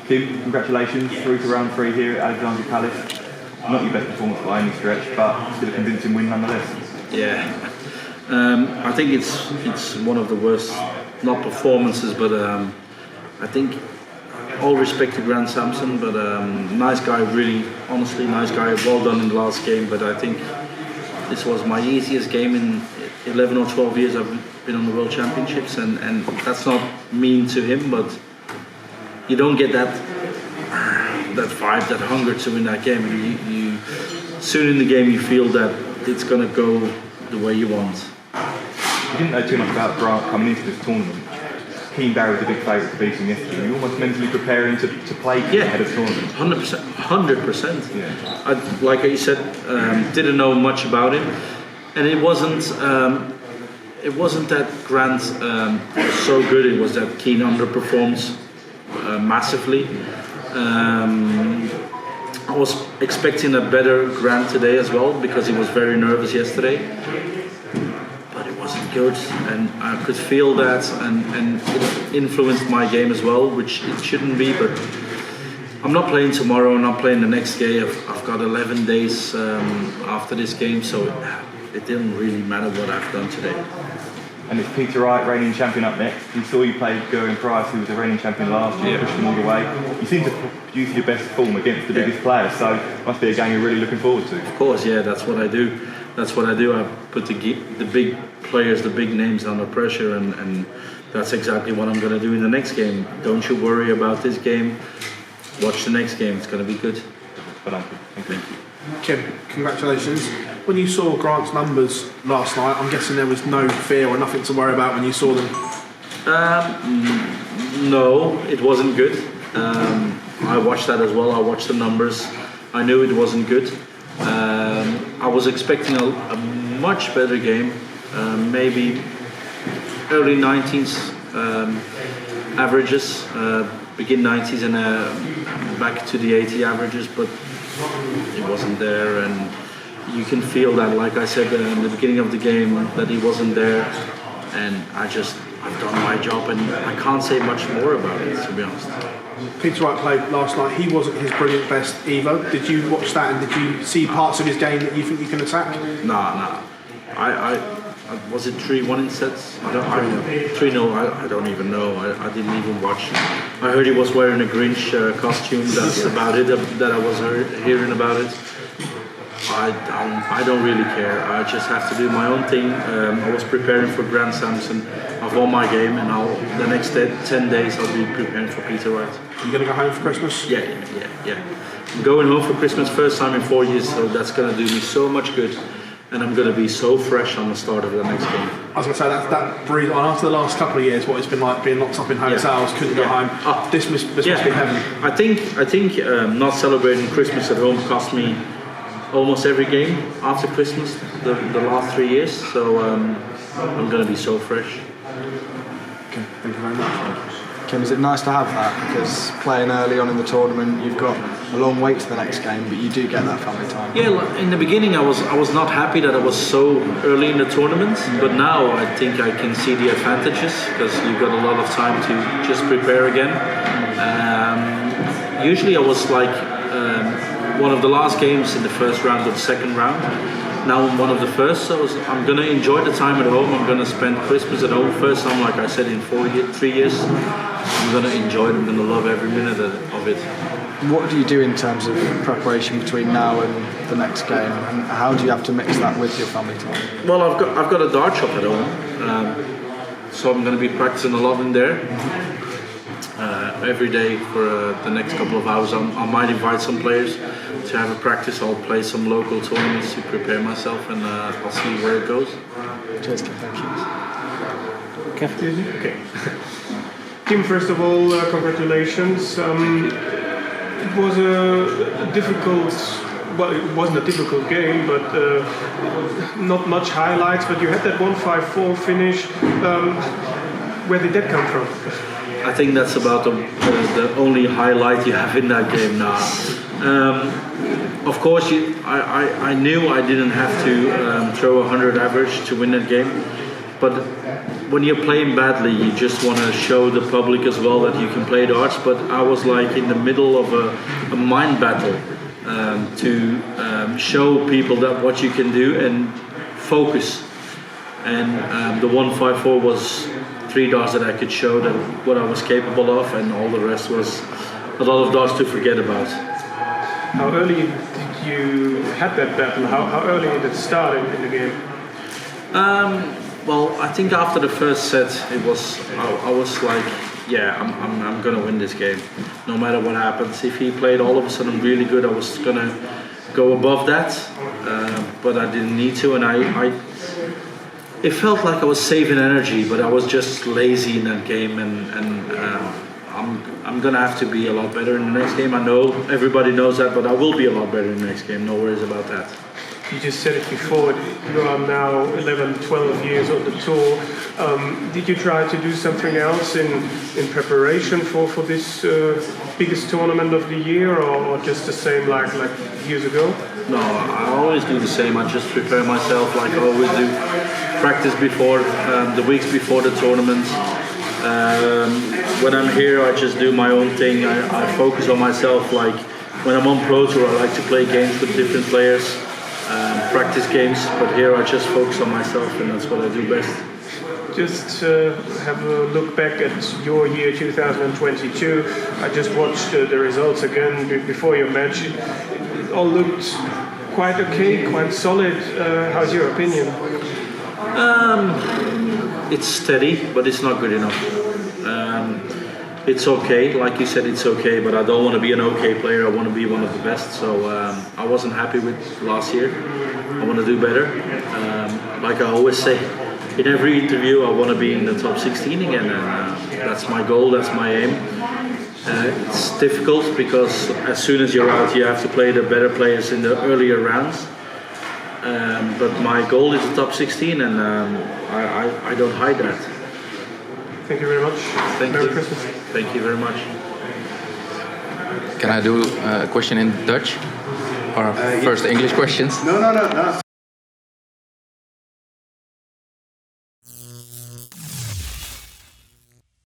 Tim, congratulations, through to round 3 here at Alexandria Palace. Not your best performance by any stretch, but still a convincing win nonetheless. Yeah, I think it's one of the worst, not performances, but I think all respect to Grant Sampson, but nice guy, really, honestly, nice guy, well done in the last game, but I think this was my easiest game in 11 or 12 years I've been on the World Championships, and that's not mean to him, but you don't get that vibe, that hunger to win that game. You soon in the game you feel that it's going to go the way you want. You didn't know too much about Grant coming into this tournament. Keane Barry was a big favourite to beat him yesterday. Were you almost mentally preparing to play ahead of the tournament? 100%. Yeah. Like you said, didn't know much about him, and it wasn't that Grant was so good. It was that Keane underperforms massively. I was expecting a better Grant today as well because he was very nervous yesterday, but it wasn't good, and I could feel that, and it influenced my game as well, which it shouldn't be. But I'm not playing tomorrow, I'm not playing the next game. I've got 11 days after this game, so it didn't really matter what I've done today. And it's Peter Wright, reigning champion, up next. We saw you play Gerwyn Price, who was the reigning champion last year, pushed him all the way. You seem to produce your best form against the biggest players, so it must be a game you're really looking forward to. Of course, yeah, that's what I do. I put the big players, the big names under pressure, and that's exactly what I'm going to do in the next game. Don't you worry about this game. Watch the next game, it's going to be good. Thank you. Kim, congratulations. When you saw Grant's numbers last night, I'm guessing there was no fear or nothing to worry about when you saw them? No, it wasn't good. I watched that as well. I watched the numbers. I knew it wasn't good. I was expecting a much better game, maybe early 90s averages, begin 90s and back to the 80 averages, but it wasn't there, and you can feel that, like I said in the beginning of the game, that he wasn't there, and I've done my job, and I can't say much more about it, to be honest. Peter Wright played last night. He wasn't his brilliant best either. Did you watch that, and did you see parts of his game that you think you can attack? No. Was it 3-1 in sets? 3-0. I don't even know. I didn't even watch. I heard he was wearing a Grinch costume. That's about it. That I was hearing about it. I don't really care. I just have to do my own thing. I was preparing for Grant Sampson. I've won my game, and the next 10 days I'll be preparing for Peter Wright. You gonna go home for Christmas? Yeah. I'm going home for Christmas, first time in 4 years, so that's gonna do me so much good. And I'm going to be so fresh on the start of the next game. I was going to say that breathe on after the last couple of years, what it's been like being locked up in hotels, couldn't go home. This must be heaven. I think not celebrating Christmas at home cost me almost every game after Christmas the last 3 years. So I'm going to be so fresh. Okay, thank you very much. Kim, is it nice to have that? Because playing early on in the tournament, you've got a long wait to the next game, but you do get that family time. Yeah, in the beginning I was not happy that I was so early in the tournament, but now I think I can see the advantages because you've got a lot of time to just prepare again. Usually I was like one of the last games in the first round or the second round. Now I'm one of the first, so I'm going to enjoy the time at home. I'm going to spend Christmas at home first time, like I said, in 3 years. I'm going to enjoy it. I'm going to love every minute of it. What do you do in terms of preparation between now and the next game, and how do you have to mix that with your family time? Well, I've got a dart shop at home, so I'm going to be practicing a lot in there. Every day for the next couple of hours. I might invite some players to have a practice. I'll play some local tournaments to prepare myself, and I'll see where it goes. Cheers, thank you. Okay. Tim, first of all, congratulations. It was a difficult, well, it wasn't a difficult game, but not much highlights, but you had that 1-5-4 finish. Where did that come from? I think that's about the only highlight you have in that game now. Of course, I knew I didn't have to throw 100 average to win that game. but when you're playing badly, you just want to show the public as well that you can play darts. But I was like in the middle of a mind battle to show people that what you can do and focus. And the 154 was 3 darts that I could show that what I was capable of, and all the rest was a lot of darts to forget about. How early did you have that battle? How early did it start in the game? Well, I think after the first set, I was like, yeah, I'm gonna win this game, no matter what happens. If he played all of a sudden really good, I was gonna go above that, but I didn't need to, and it felt like I was saving energy, but I was just lazy in that game, and I'm gonna have to be a lot better in the next game. I know everybody knows that, but I will be a lot better in the next game. No worries about that. You just said it before, you are now 11, 12 years on the tour. Did you try to do something else in preparation for this biggest tournament of the year, or just the same like years ago? No, I always do the same. I just prepare myself like I always do. Practice before, the weeks before the tournament. When I'm here, I just do my own thing. I focus on myself. Like when I'm on Pro Tour, I like to play games with different players. Practice games, but here I just focus on myself, and that's what I do best. Just have a look back at your year 2022. I just watched the results again before your match. It all looked quite okay, quite solid. How's your opinion? It's steady, but it's not good enough. It's okay, like you said, it's okay, but I don't want to be an okay player. I want to be one of the best. So I wasn't happy with last year. I want to do better. Like I always say, in every interview, I want to be in the top 16 again, and that's my goal. That's my aim. It's difficult because as soon as you're out, you have to play the better players in the earlier rounds. But my goal is the top 16, and I don't hide that. Thank you very much. Merry Christmas. Thank you very much. Can I do a question in Dutch? Or first English questions? No.